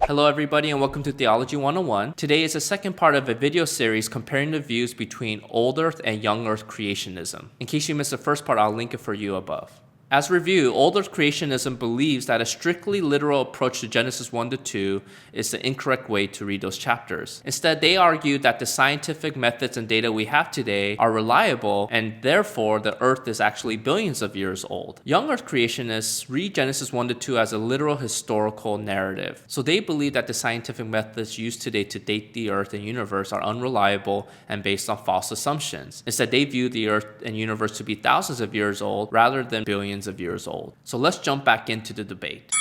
Hello everybody and welcome to Theology 101. Today is the second part of a video series comparing the views between old earth and young earth creationism. In case you missed the first part, I'll link it for you above. As review, old earth creationism believes that a strictly literal approach to Genesis 1 to 2 is the incorrect way to read those chapters. Instead, they argue that the scientific methods and data we have today are reliable and therefore the earth is actually billions of years old. Young earth creationists read Genesis 1 to 2 as a literal historical narrative. So they believe that the scientific methods used today to date the earth and universe are unreliable and based on false assumptions. Instead, they view the earth and universe to be thousands of years old rather than billions of years old. So let's jump back into the debate.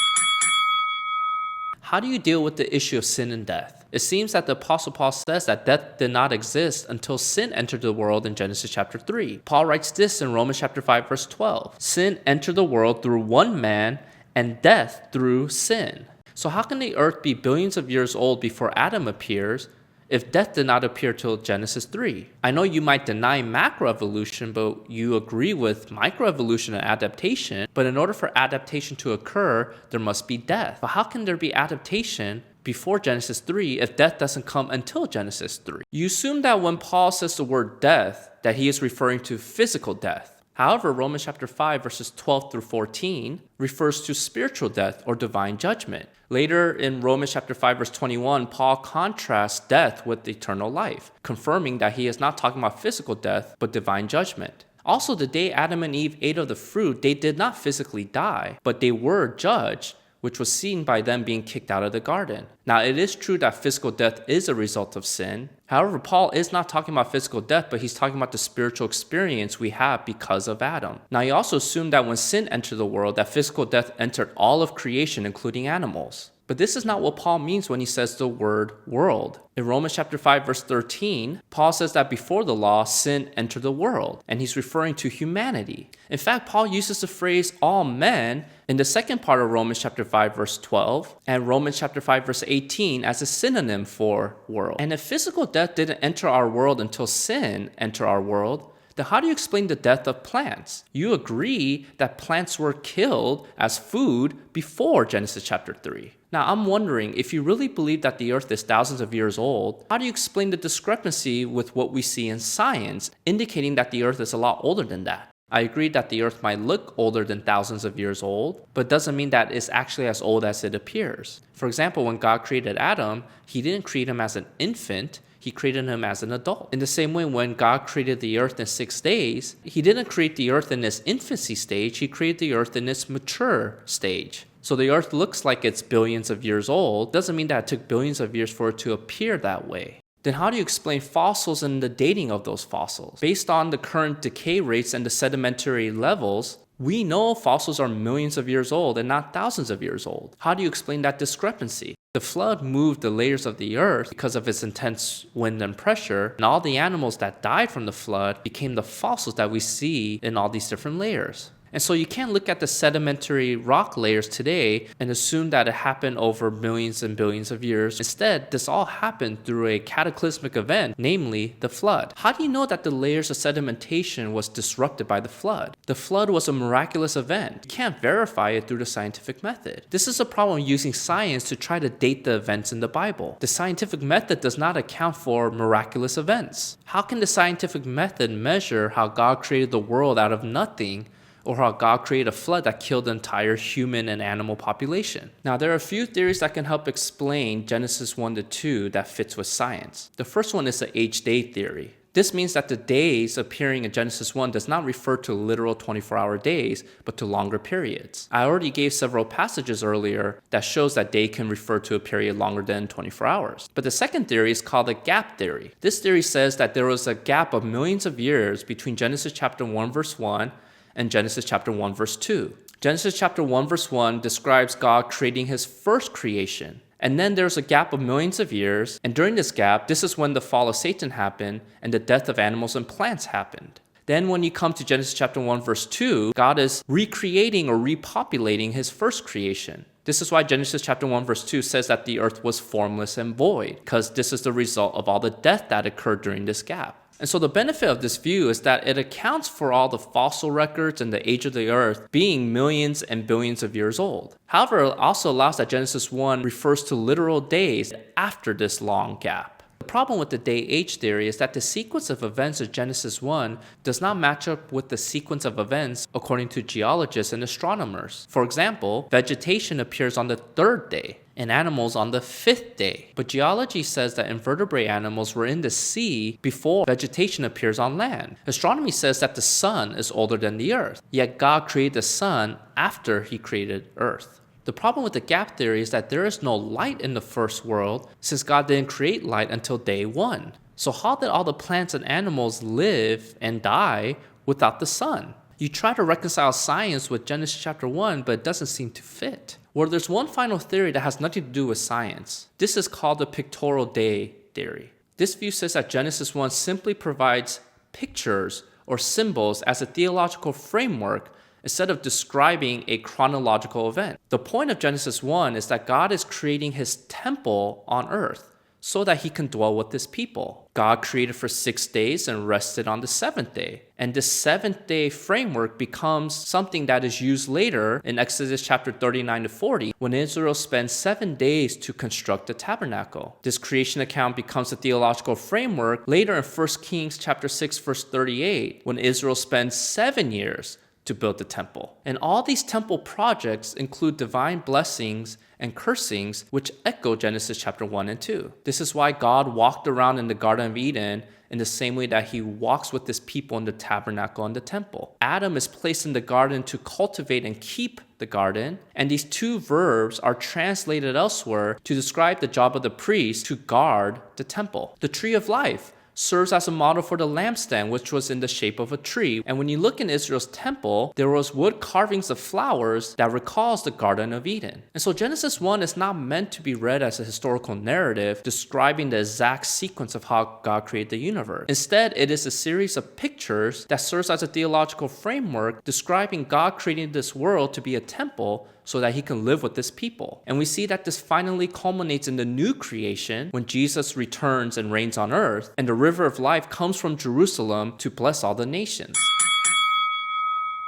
How do you deal with the issue of sin and death? It seems that the Apostle Paul says that death did not exist until sin entered the world in Genesis chapter 3. Paul writes this in Romans chapter 5 verse 12. Sin entered the world through one man and death through sin. So how can the earth be billions of years old before Adam appears if death did not appear till Genesis 3? I know you might deny macroevolution, but you agree with microevolution and adaptation. But in order for adaptation to occur, there must be death. But how can there be adaptation before Genesis 3 if death doesn't come until Genesis 3? You assume that when Paul says the word death, that he is referring to physical death. However, Romans chapter 5 verses 12 through 14 refers to spiritual death or divine judgment. Later in Romans chapter 5 verse 21, Paul contrasts death with eternal life, confirming that he is not talking about physical death, but divine judgment. Also, the day Adam and Eve ate of the fruit, they did not physically die, but they were judged, which was seen by them being kicked out of the garden. Now, it is true that physical death is a result of sin. However, Paul is not talking about physical death, but he's talking about the spiritual experience we have because of Adam. Now, he also assumed that when sin entered the world, that physical death entered all of creation, including animals. But this is not what Paul means when he says the word world. In Romans chapter 5 verse 13, Paul says that before the law, sin entered the world, and he's referring to humanity. In fact, Paul uses the phrase all men in the second part of Romans chapter 5 verse 12 and Romans chapter 5 verse 18 as a synonym for world. And if physical death didn't enter our world until sin entered our world, then how do you explain the death of plants? You agree that plants were killed as food before Genesis chapter 3. Now, I'm wondering, if you really believe that the earth is thousands of years old, how do you explain the discrepancy with what we see in science, indicating that the earth is a lot older than that? I agree that the earth might look older than thousands of years old, but doesn't mean that it's actually as old as it appears. For example, when God created Adam, he didn't create him as an infant, he created him as an adult. In the same way, when God created the earth in 6 days, he didn't create the earth in its infancy stage, he created the earth in its mature stage. So the earth looks like it's billions of years old, doesn't mean that it took billions of years for it to appear that way. Then how do you explain fossils and the dating of those fossils? Based on the current decay rates and the sedimentary levels, we know fossils are millions of years old and not thousands of years old. How do you explain that discrepancy? The flood moved the layers of the earth because of its intense wind and pressure, and all the animals that died from the flood became the fossils that we see in all these different layers. And so you can't look at the sedimentary rock layers today and assume that it happened over millions and billions of years. Instead, this all happened through a cataclysmic event, namely the flood. How do you know that the layers of sedimentation was disrupted by the flood? The flood was a miraculous event. You can't verify it through the scientific method. This is a problem using science to try to date the events in the Bible. The scientific method does not account for miraculous events. How can the scientific method measure how God created the world out of nothing, or how God created a flood that killed the entire human and animal population? Now, there are a few theories that can help explain Genesis 1 to 2 that fits with science. The first one is the age-day theory. This means that the days appearing in Genesis 1 does not refer to literal 24-hour days, but to longer periods. I already gave several passages earlier that shows that day can refer to a period longer than 24 hours. But the second theory is called the gap theory. This theory says that there was a gap of millions of years between Genesis chapter 1 verse 1 and Genesis chapter 1 verse 2. Genesis chapter 1 verse 1 describes God creating his first creation. And then there's a gap of millions of years, and during this gap, this is when the fall of Satan happened and the death of animals and plants happened. Then when you come to Genesis chapter 1 verse 2, God is recreating or repopulating his first creation. This is why Genesis chapter 1 verse 2 says that the earth was formless and void, because this is the result of all the death that occurred during this gap. And so the benefit of this view is that it accounts for all the fossil records and the age of the earth being millions and billions of years old. However, it also allows that Genesis 1 refers to literal days after this long gap. The problem with the day-age theory is that the sequence of events of Genesis 1 does not match up with the sequence of events according to geologists and astronomers. For example, vegetation appears on the third day, and animals on the fifth day. But geology says that invertebrate animals were in the sea before vegetation appears on land. Astronomy says that the sun is older than the earth, yet God created the sun after he created earth. The problem with the gap theory is that there is no light in the first world since God didn't create light until day 1. So how did all the plants and animals live and die without the sun? You try to reconcile science with Genesis chapter 1, but it doesn't seem to fit. Well, there's one final theory that has nothing to do with science. This is called the pictorial day theory. This view says that Genesis 1 simply provides pictures or symbols as a theological framework instead of describing a chronological event. The point of Genesis 1 is that God is creating his temple on earth so that he can dwell with his people. God created for 6 days and rested on the 7th day. And this 7th day framework becomes something that is used later in Exodus chapter 39 to 40 when Israel spends 7 days to construct the tabernacle. This creation account becomes a theological framework later in 1 Kings chapter 6 verse 38 when Israel spends 7 years to build the temple. And all these temple projects include divine blessings and cursings which echo Genesis chapter 1 and 2. This is why God walked around in the Garden of Eden in the same way that he walks with his people in the tabernacle and the temple. Adam is placed in the garden to cultivate and keep the garden, and these two verbs are translated elsewhere to describe the job of the priest to guard the temple. The tree of life serves as a model for the lampstand, which was in the shape of a tree. And when you look in Israel's temple, there was wood carvings of flowers that recalls the Garden of Eden. And so Genesis 1 is not meant to be read as a historical narrative describing the exact sequence of how God created the universe. Instead, it is a series of pictures that serves as a theological framework describing God creating this world to be a temple so that he can live with his people. And we see that this finally culminates in the new creation when Jesus returns and reigns on earth, and the river of life comes from Jerusalem to bless all the nations.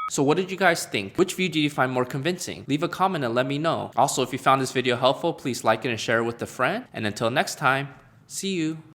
So what did you guys think? Which view did you find more convincing? Leave a comment and let me know. Also, if you found this video helpful, please like it and share it with a friend. And until next time, see you.